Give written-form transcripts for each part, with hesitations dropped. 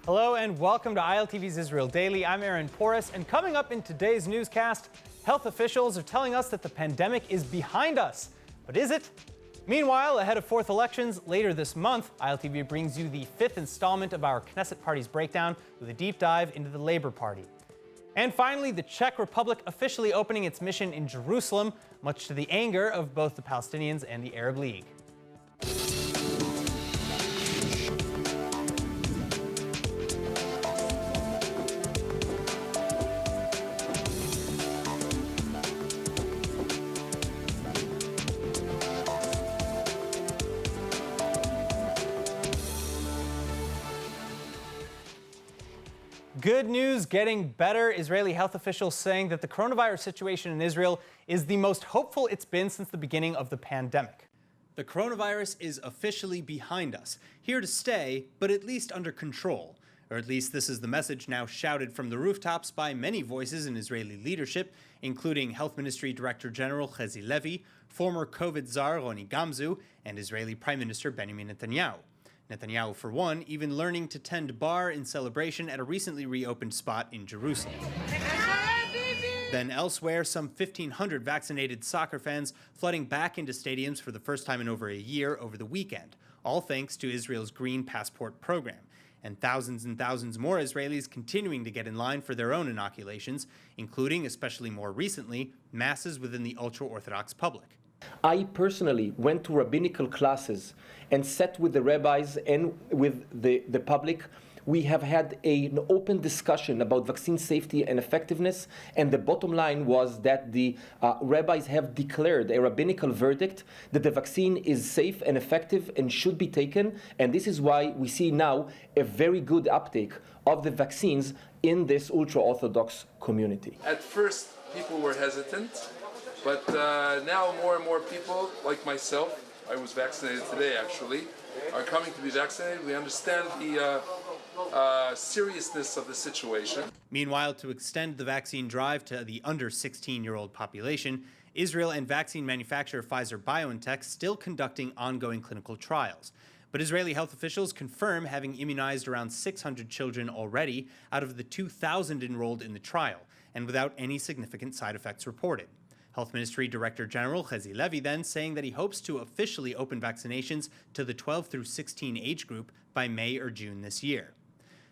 Hello and welcome to ILTV's Israel Daily. I'm Aaron Porras, and coming up in today's newscast, health officials are telling us that the pandemic is behind us. But is it? Meanwhile, ahead of fourth elections later this month, ILTV brings you the fifth installment of our Knesset Party's breakdown with a deep dive into the Labour Party. And finally, the Czech Republic officially opening its mission in Jerusalem, much to the anger of both the Palestinians and the Arab League. Good news, getting better. Israeli health officials saying that the coronavirus situation in Israel is the most hopeful it's been since the beginning of the pandemic. The coronavirus is officially behind us, here to stay, but at least under control. Or at least this is the message now shouted from the rooftops by many voices in Israeli leadership, including Health Ministry Director General Chezi Levi, former COVID czar Roni Gamzu, and Israeli Prime Minister Benjamin Netanyahu. Netanyahu, for one, even learning to tend bar in celebration at a recently reopened spot in Jerusalem. Then elsewhere, some 1,500 vaccinated soccer fans flooding back into stadiums for the first time in over a year over the weekend, all thanks to Israel's Green Passport program. And thousands more Israelis continuing to get in line for their own inoculations, including, especially more recently, masses within the ultra-Orthodox public. I personally went to rabbinical classes and sat with the rabbis and with the public. We have had an open discussion about vaccine safety and effectiveness, and the bottom line was that the rabbis have declared a rabbinical verdict that the vaccine is safe and effective and should be taken, and this is why we see now a very good uptake of the vaccines in this ultra-Orthodox community. At first, people were hesitant. But now more and more people, like myself, I was vaccinated today actually, are coming to be vaccinated. We understand the seriousness of the situation. Meanwhile, to extend the vaccine drive to the under 16-year-old population, Israel and vaccine manufacturer Pfizer-BioNTech still conducting ongoing clinical trials. But Israeli health officials confirm having immunized around 600 children already out of the 2,000 enrolled in the trial, and without any significant side effects reported. Health Ministry Director General Chezi Levi then saying that he hopes to officially open vaccinations to the 12 through 16 age group by May or June this year.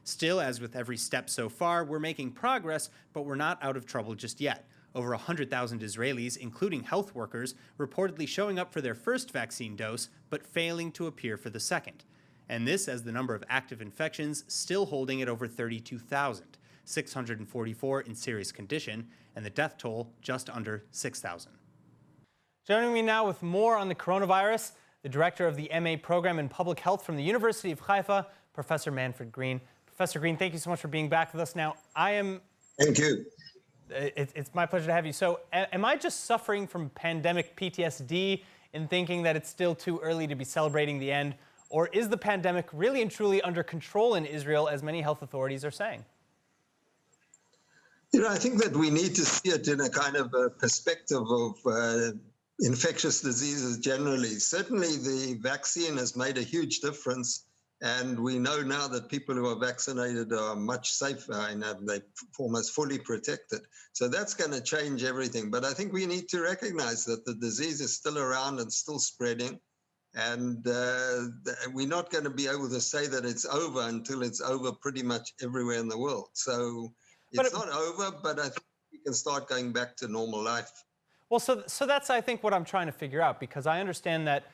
Still, as with every step so far, we're making progress, but we're not out of trouble just yet. Over 100,000 Israelis, including health workers, reportedly showing up for their first vaccine dose, but failing to appear for the second. And this as the number of active infections still holding at over 32,000. 644 in serious condition, and the death toll just under 6,000. Joining me now with more on the coronavirus, the director of the MA program in public health from the University of Haifa, Professor Manfred Green. Professor Green, thank you so much for being back with us. Now, Thank you. It's my pleasure to have you. So, am I just suffering from pandemic PTSD in thinking that it's still too early to be celebrating the end, or is the pandemic really and truly under control in Israel, as many health authorities are saying? You know, I think that we need to see it in a kind of a perspective of infectious diseases generally. Certainly, the vaccine has made a huge difference, and we know now that people who are vaccinated are much safer and they're almost fully protected. So that's going to change everything. But I think we need to recognize that the disease is still around and still spreading, and we're not going to be able to say that it's over until it's over pretty much everywhere in the world. So it's not over, but I think we can start going back to normal life. Well, so that's, I think, what I'm trying to figure out, because I understand that,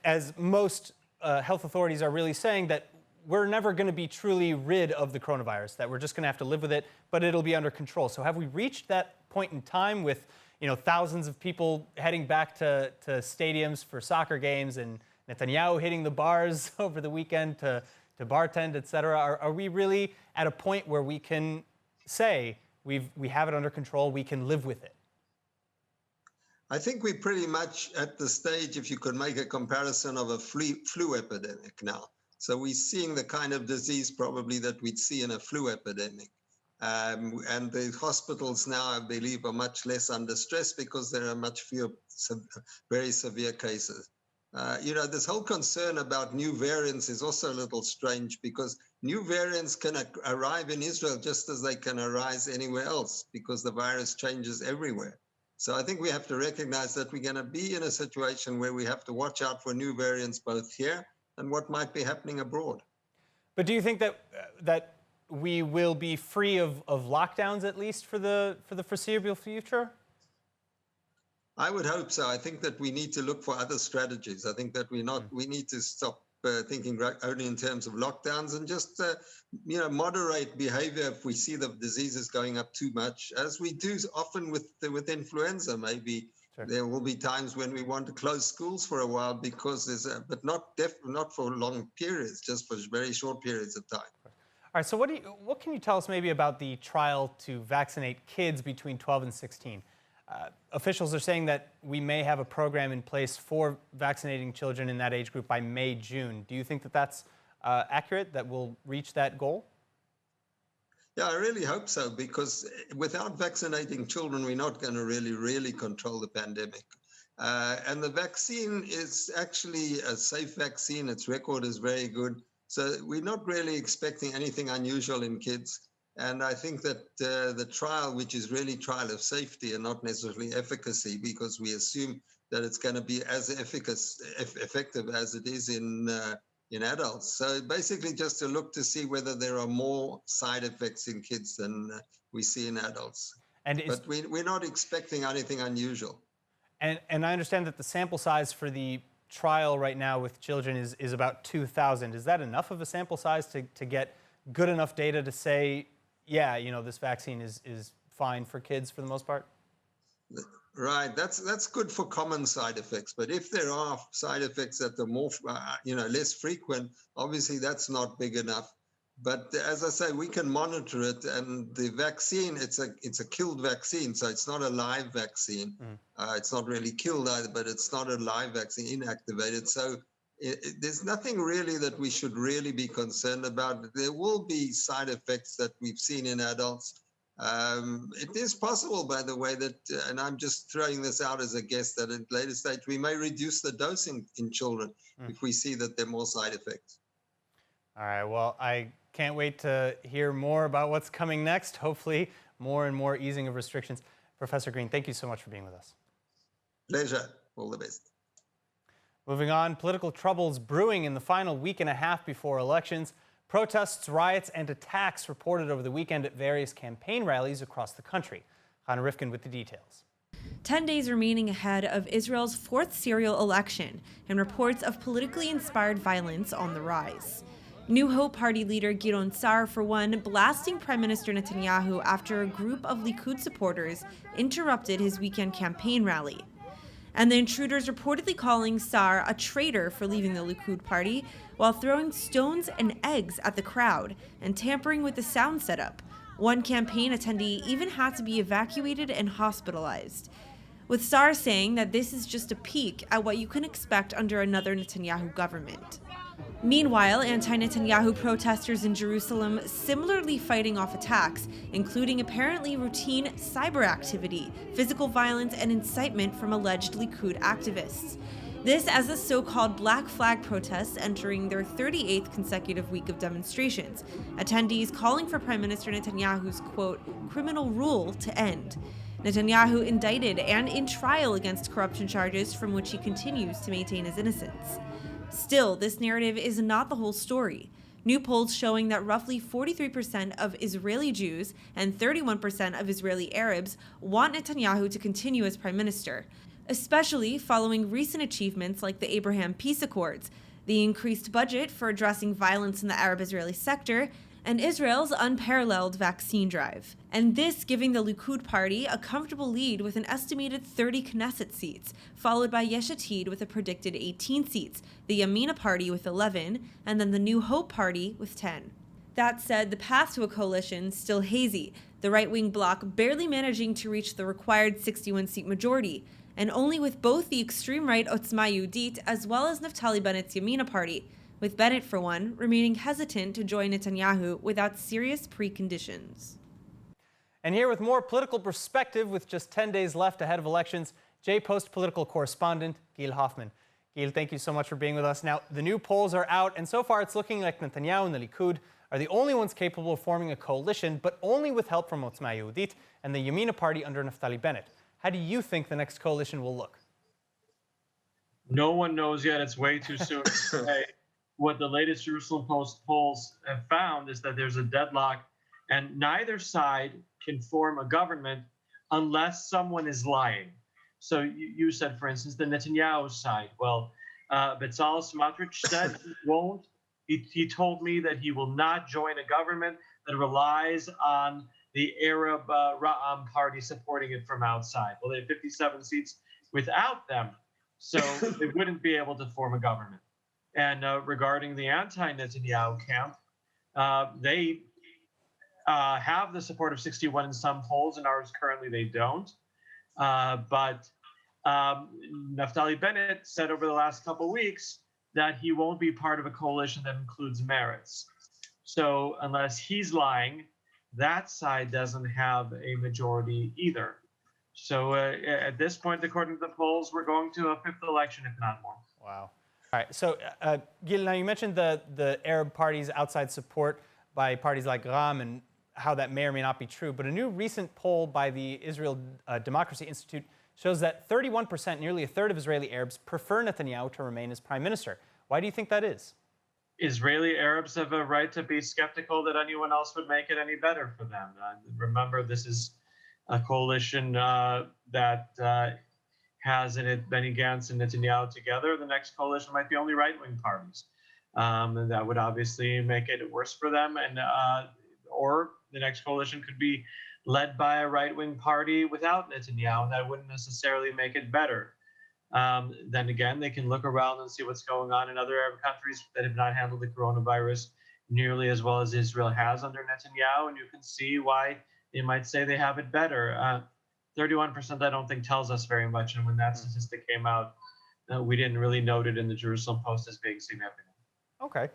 as most health authorities are really saying, that we're never going to be truly rid of the coronavirus, that we're just going to have to live with it, but it'll be under control. So have we reached that point in time with, thousands of people heading back to stadiums for soccer games and Netanyahu hitting the bars over the weekend to bartend, et cetera? Are we really at a point where we can say we have it under control, we can live with it? I think we're pretty much at the stage, if you could make a comparison, of a flu epidemic now. So we're seeing the kind of disease probably that we'd see in a flu epidemic. And the hospitals now, I believe, are much less under stress because there are much fewer very severe cases. This whole concern about new variants is also a little strange because new variants can arrive in Israel just as they can arise anywhere else because the virus changes everywhere. So I think we have to recognize that we're going to be in a situation where we have to watch out for new variants both here and what might be happening abroad. But do you think that we will be free of lockdowns at least for the foreseeable future? I would hope so. I think that we need to look for other strategies. I think that we need to stop thinking only in terms of lockdowns and just moderate behavior if we see the diseases going up too much, as we do often with influenza. Maybe there will be times when we want to close schools for a while because but not for long periods, just for very short periods of time. All right. So what can you tell us maybe about the trial to vaccinate kids between 12 and 16? Officials are saying that we may have a program in place for vaccinating children in that age group by May, June. Do you think that that's accurate, that we'll reach that goal? Yeah, I really hope so, because without vaccinating children, we're not going to really control the pandemic. And the vaccine is actually a safe vaccine. Its record is very good. So we're not really expecting anything unusual in kids. And I think that the trial, which is really trial of safety and not necessarily efficacy, because we assume that it's going to be as effective as it is in adults. So basically just to look to see whether there are more side effects in kids than we see in adults. But we're not expecting anything unusual. And I understand that the sample size for the trial right now with children is about 2,000. Is that enough of a sample size to get good enough data to say, yeah, this vaccine is fine for kids for the most part? Right, that's good for common side effects. But if there are side effects that are more, less frequent, obviously that's not big enough. But as I say, we can monitor it, and the vaccine, it's a killed vaccine, so it's not a live vaccine. It's not really killed either, but it's not a live vaccine, inactivated. So there's nothing really that we should really be concerned about. There will be side effects that we've seen in adults. It is possible, by the way, that, and I'm just throwing this out as a guess, that at a later stage we may reduce the dosing in children if we see that there are more side effects. All right, well, I can't wait to hear more about what's coming next. Hopefully, more and more easing of restrictions. Professor Green, thank you so much for being with us. Pleasure. All the best. Moving on, political troubles brewing in the final week and a half before elections. Protests, riots, and attacks reported over the weekend at various campaign rallies across the country. Hannah Rifkin with the details. 10 days remaining ahead of Israel's fourth serial election, and reports of politically inspired violence on the rise. New Hope Party leader Gideon Sa'ar, for one, blasting Prime Minister Netanyahu after a group of Likud supporters interrupted his weekend campaign rally. And the intruders reportedly calling Sa'ar a traitor for leaving the Likud party, while throwing stones and eggs at the crowd and tampering with the sound setup. One campaign attendee even had to be evacuated and hospitalized, with Sa'ar saying that this is just a peek at what you can expect under another Netanyahu government. Meanwhile, anti-Netanyahu protesters in Jerusalem similarly fighting off attacks, including apparently routine cyber activity, physical violence, and incitement from alleged Likud activists. This as the so-called Black Flag protests entering their 38th consecutive week of demonstrations, attendees calling for Prime Minister Netanyahu's, quote, criminal rule to end. Netanyahu indicted and in trial against corruption charges from which he continues to maintain his innocence. Still, this narrative is not the whole story. New polls showing that roughly 43% of Israeli Jews and 31% of Israeli Arabs want Netanyahu to continue as prime minister, especially following recent achievements like the Abraham Peace Accords, the increased budget for addressing violence in the Arab-Israeli sector, and Israel's unparalleled vaccine drive. And this giving the Likud party a comfortable lead with an estimated 30 Knesset seats, followed by Yesh Atid with a predicted 18 seats, the Yamina party with 11, and then the New Hope party with 10. That said, the path to a coalition still hazy, the right-wing bloc barely managing to reach the required 61-seat majority, and only with both the extreme right Otzma Yehudit as well as Naftali Bennett's Yamina party, with Bennett, for one, remaining hesitant to join Netanyahu without serious preconditions. And here with more political perspective with just 10 days left ahead of elections, J-Post political correspondent Gil Hoffman. Gil, thank you so much for being with us. Now, the new polls are out, and so far it's looking like Netanyahu and the Likud are the only ones capable of forming a coalition, but only with help from Otzma Yehudit and the Yamina party under Naftali Bennett. How do you think the next coalition will look? No one knows yet. It's way too soon to say. What the latest Jerusalem Post polls have found is that there's a deadlock, and neither side can form a government unless someone is lying. So you said, for instance, the Netanyahu side. Well, Bezalel Smotrich said he won't. He told me that he will not join a government that relies on the Arab Ra'am party supporting it from outside. Well, they have 57 seats without them, so they wouldn't be able to form a government. And regarding the anti-Netanyahu camp, they have the support of 61 in some polls, and ours currently they don't. But Naftali Bennett said over the last couple of weeks that he won't be part of a coalition that includes Meretz. So unless he's lying, that side doesn't have a majority either. So at this point, according to the polls, we're going to a fifth election, if not more. Wow. All right. So, Gil, now you mentioned the Arab parties' outside support by parties like Ram and how that may or may not be true. But a new recent poll by the Israel Democracy Institute shows that 31%, nearly a third of Israeli Arabs, prefer Netanyahu to remain as prime minister. Why do you think that is? Israeli Arabs have a right to be skeptical that anyone else would make it any better for them. Remember, this is a coalition that has in it Benny Gantz and Netanyahu together. The next coalition might be only right-wing parties. And that would obviously make it worse for them. And or the next coalition could be led by a right-wing party without Netanyahu, and that wouldn't necessarily make it better. Then again, they can look around and see what's going on in other Arab countries that have not handled the coronavirus nearly as well as Israel has under Netanyahu, and you can see why they might say they have it better. 31% I don't think tells us very much, and when that statistic came out, we didn't really note it in the Jerusalem Post as being significant. Okay.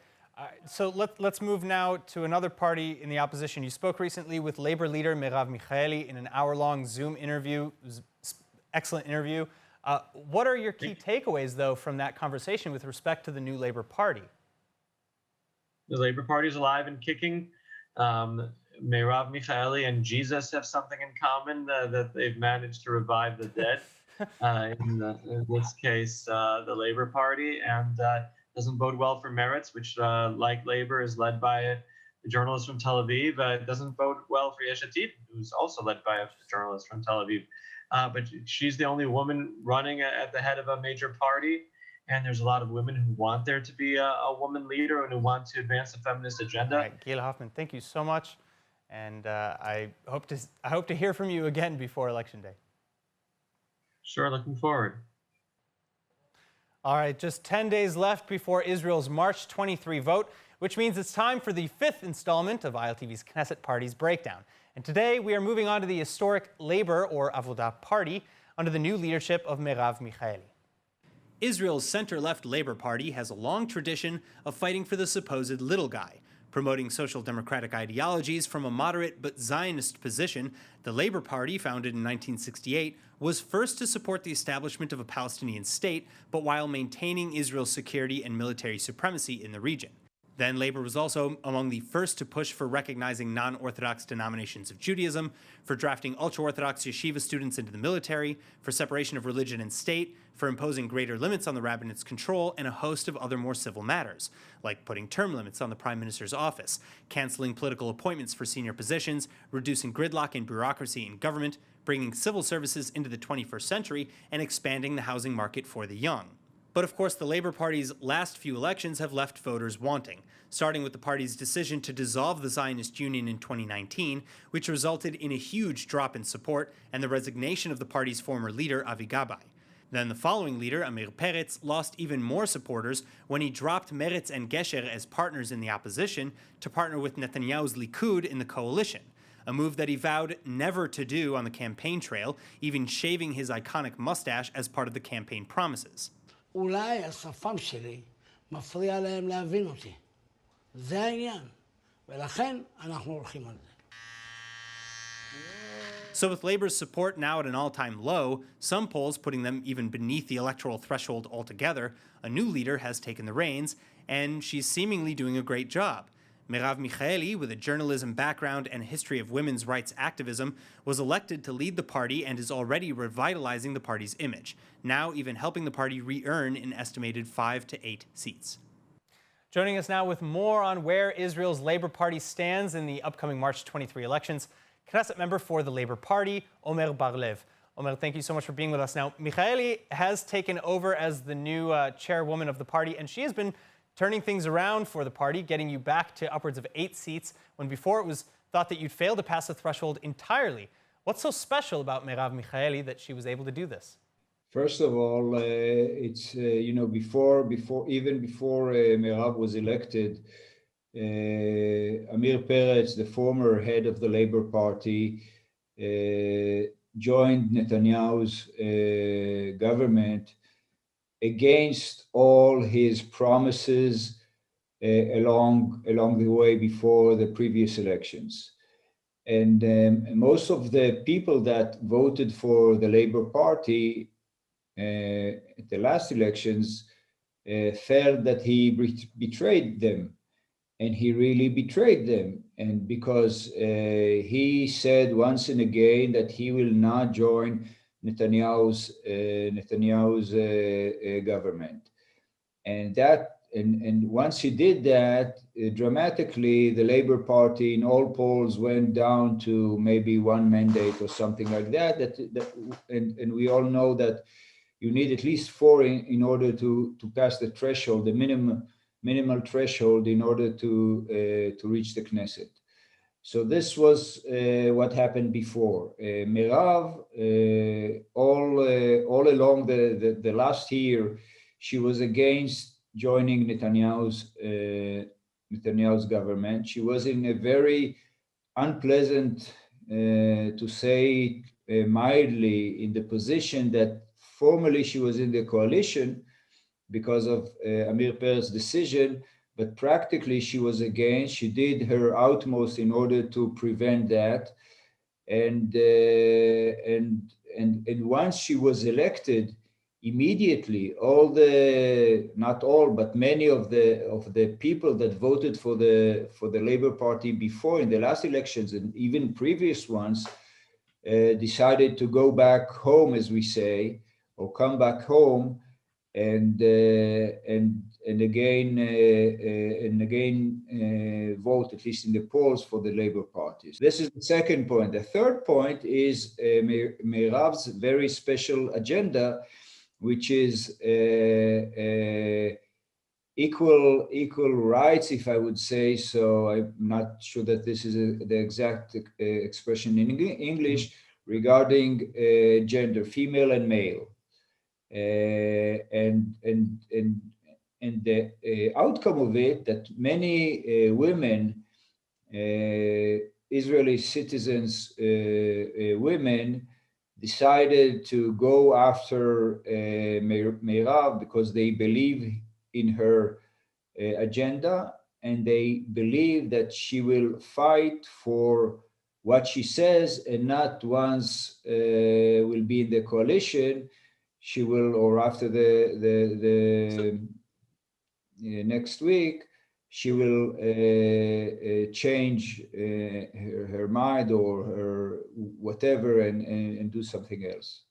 So let's move now to another party in the opposition. You spoke recently with Labor leader Merav Michaeli in an hour-long Zoom interview. It was an excellent interview. What are your key takeaways, though, from that conversation with respect to the new Labor Party? The Labor Party is alive and kicking. Merav Michaeli and Jesus have something in common, that they've managed to revive the dead. In this case, the Labor Party, and doesn't bode well for Meretz, which, like Labor, is led by a journalist from Tel Aviv. It doesn't bode well for Yesh Atid, who's also led by a journalist from Tel Aviv. But she's the only woman running at the head of a major party, and there's a lot of women who want there to be a woman leader and who want to advance the feminist agenda. All right, Gil Hoffman, thank you so much, and I hope to hear from you again before Election Day. Sure, looking forward. All right, just 10 days left before Israel's March 23 vote, which means it's time for the fifth installment of ILTV's Knesset Parties Breakdown. And today we are moving on to the historic Labor, or Avodah, party under the new leadership of Merav Michaeli. Israel's center-left Labor Party has a long tradition of fighting for the supposed little guy. Promoting social democratic ideologies from a moderate but Zionist position, the Labor Party, founded in 1968, was first to support the establishment of a Palestinian state, but while maintaining Israel's security and military supremacy in the region. Then Labor was also among the first to push for recognizing non-Orthodox denominations of Judaism, for drafting ultra-Orthodox yeshiva students into the military, for separation of religion and state, for imposing greater limits on the rabbinate's control, and a host of other more civil matters, like putting term limits on the prime minister's office, canceling political appointments for senior positions, reducing gridlock and bureaucracy in government, bringing civil services into the 21st century, and expanding the housing market for the young. But of course, the Labor Party's last few elections have left voters wanting, starting with the party's decision to dissolve the Zionist Union in 2019, which resulted in a huge drop in support and the resignation of the party's former leader, Avi Gabay. Then the following leader, Amir Peretz, lost even more supporters when he dropped Meretz and Gesher as partners in the opposition to partner with Netanyahu's Likud in the coalition, a move that he vowed never to do on the campaign trail, even shaving his iconic mustache as part of the campaign promises. אולי השפם שלי מפריע להם להבין אותי. זה העניין, ולכן אנחנו הולכים על זה. So with Labor's support now at an all-time low, some polls putting them even beneath the electoral threshold altogether, a new leader has taken the reins, and she's seemingly doing a great job. Merav Michaeli, with a journalism background and history of women's rights activism, was elected to lead the party and is already revitalizing the party's image, now even helping the party re-earn an estimated 5 to 8 seats. Joining us now with more on where Israel's Labor Party stands in the upcoming March 23 elections, Knesset member for the Labor Party, Omer Baglev. Omer, thank you so much for being with us. Now, Michaeli has taken over as the new chairwoman of the party, and she has been turning things around for the party, getting you back to upwards of 8 seats, when before it was thought that you'd fail to pass the threshold entirely. What's so special about Merav Michaeli that she was able to do this? First of all, it's, even before Merav was elected, Amir Peretz, the former head of the Labor Party, joined Netanyahu's government against all his promises along the way before the previous elections. And most of the people that voted for the Labor Party at the last elections felt that he betrayed them, and he really betrayed them. And because he said once and again that he will not join Netanyahu's government, and once he did that, dramatically the Labor Party in all polls went down to maybe 1 mandate or something like that. And we all know that you need at least 4 in order to pass the threshold, the minimal threshold, in order to reach the Knesset. So this was what happened before. Merav, all along the last year, she was against joining Netanyahu's government. She was in a very unpleasant, to say mildly, in the position that formally she was in the coalition because of Amir Peretz's decision, but practically she was against. She did her utmost in order to prevent that, and once she was elected, immediately not all, but many of the people that voted for the Labor Party before in the last elections and even previous ones decided to go back home, as we say, or come back home, and again vote, at least in the polls, for the Labor parties. This is the second point. The third point is Merav's very special agenda, which is equal rights, if I would say so. I'm not sure that this is the exact expression in English, regarding gender, female and male. And the outcome of it, that many women, Israeli citizens, women, decided to go after Merav because they believe in her agenda, and they believe that she will fight for what she says, and not once will be in the coalition, she will, or after the next week, she will change her mind or her whatever and do something else.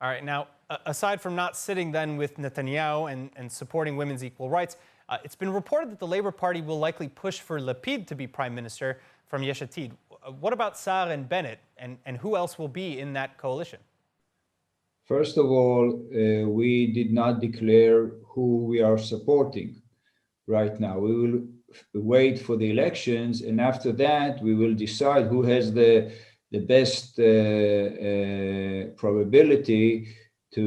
All right, now, aside from not sitting then with Netanyahu and supporting women's equal rights, it's been reported that the Labor Party will likely push for Lapid to be prime minister from Yesh Atid. What about Saar and Bennett, and who else will be in that coalition? First of all, we did not declare who we are supporting right now. We will wait for the elections, and after that, we will decide who has the best probability to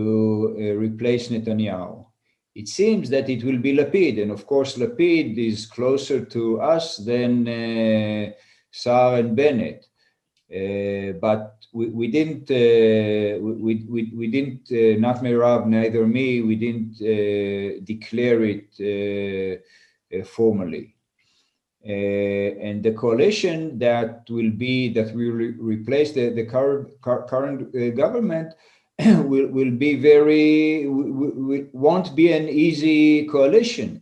replace Netanyahu. It seems that it will be Lapid, and of course Lapid is closer to us than Saar and Bennett. But we didn't, not Merav, neither me, we didn't declare it formally. And the coalition that will replace the current government will be won't be an easy coalition,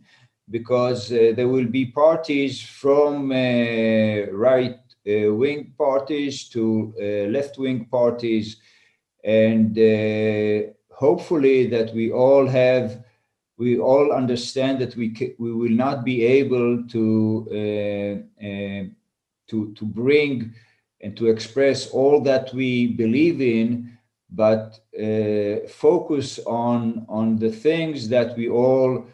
because there will be parties from right-wing parties to left-wing parties, and hopefully that we all understand that we will not be able to bring and to express all that we believe in, but focus on the things that we all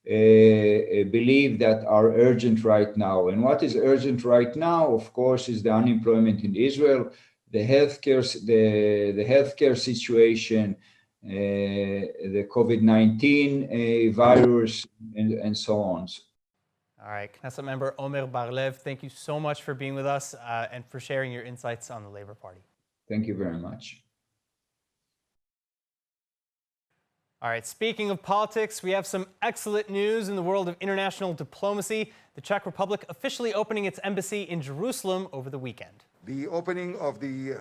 believe that are urgent right now. And what is urgent right now, of course, is the unemployment in Israel, the healthcare situation, the COVID-19 virus, and so on. All right, Knesset member Omer Baglev, thank you so much for being with us and for sharing your insights on the Labor Party. Thank you very much. All right, speaking of politics, we have some excellent news in the world of international diplomacy. The Czech Republic officially opening its embassy in Jerusalem over the weekend. The opening of the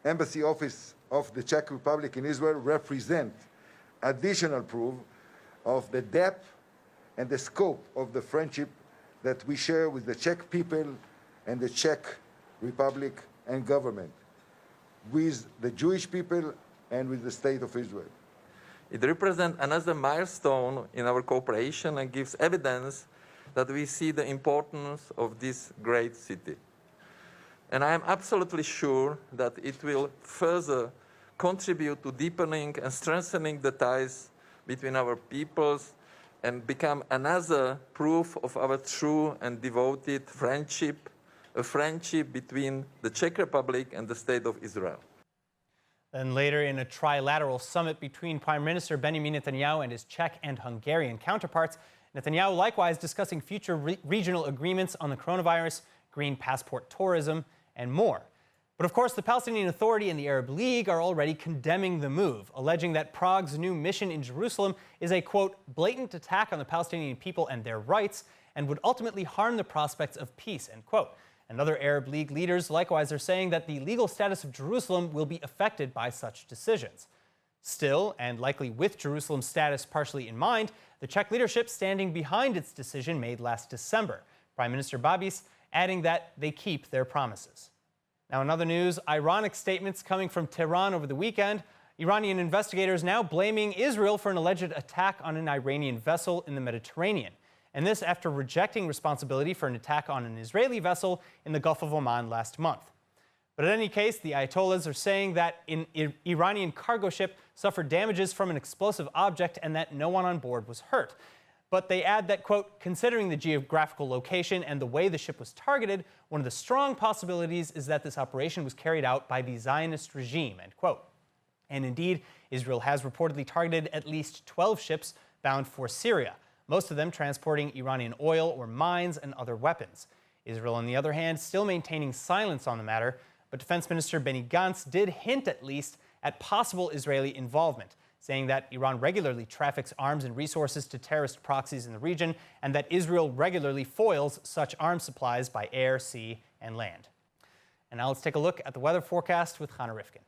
embassy office of the Czech Republic in Israel represent additional proof of the depth and the scope of the friendship that we share with the Czech people and the Czech Republic and government, with the Jewish people and with the State of Israel. It represents another milestone in our cooperation and gives evidence that we see the importance of this great city. And I am absolutely sure that it will further contribute to deepening and strengthening the ties between our peoples and become another proof of our true and devoted friendship, a friendship between the Czech Republic and the State of Israel. Then later, in a trilateral summit between Prime Minister Benjamin Netanyahu and his Czech and Hungarian counterparts, Netanyahu likewise discussing future regional agreements on the coronavirus, green passport tourism, and more. But of course, the Palestinian Authority and the Arab League are already condemning the move, alleging that Prague's new mission in Jerusalem is a, quote, blatant attack on the Palestinian people and their rights and would ultimately harm the prospects of peace, end quote. And other Arab League leaders likewise are saying that the legal status of Jerusalem will be affected by such decisions. Still, and likely with Jerusalem's status partially in mind, the Czech leadership standing behind its decision made last December. Prime Minister Babis adding that they keep their promises. Now, in other news, ironic statements coming from Tehran over the weekend. Iranian investigators now blaming Israel for an alleged attack on an Iranian vessel in the Mediterranean. And this after rejecting responsibility for an attack on an Israeli vessel in the Gulf of Oman last month. But in any case, the Ayatollahs are saying that an Iranian cargo ship suffered damages from an explosive object and that no one on board was hurt. But they add that, quote, considering the geographical location and the way the ship was targeted, one of the strong possibilities is that this operation was carried out by the Zionist regime, end quote. And indeed, Israel has reportedly targeted at least 12 ships bound for Syria, most of them transporting Iranian oil or mines and other weapons. Israel, on the other hand, still maintaining silence on the matter, but Defense Minister Benny Gantz did hint at least at possible Israeli involvement, saying that Iran regularly traffics arms and resources to terrorist proxies in the region and that Israel regularly foils such arms supplies by air, sea, and land. And now let's take a look at the weather forecast with Hannah Rifkin.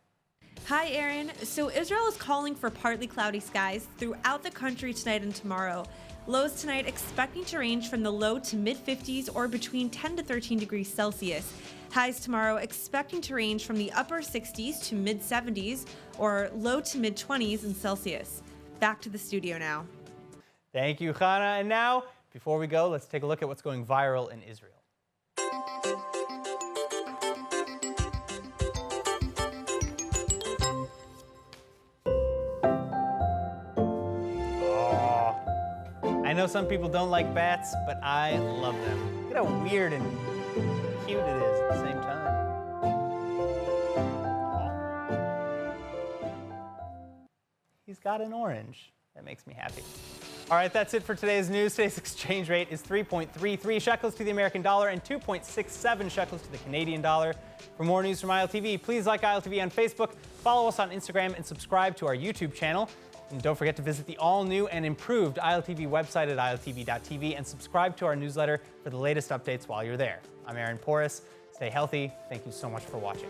Hi, Aaron. So Israel is calling for partly cloudy skies throughout the country tonight and tomorrow. Lows tonight expecting to range from the low to mid-50s or between 10 to 13 degrees Celsius. Highs tomorrow expecting to range from the upper 60s to mid-70s or low to mid-20s in Celsius. Back to the studio now. Thank you, Hannah. And now, before we go, let's take a look at what's going viral in Israel. I know some people don't like bats, but I love them. Look at how weird and cute it is at the same time. He's got an orange. That makes me happy. All right, that's it for today's news. Today's exchange rate is 3.33 shekels to the American dollar and 2.67 shekels to the Canadian dollar. For more news from ILTV, please like ILTV on Facebook, follow us on Instagram, and subscribe to our YouTube channel. And don't forget to visit the all-new and improved ILTV website at iltv.tv and subscribe to our newsletter for the latest updates while you're there. I'm Aaron Porras. Stay healthy. Thank you so much for watching.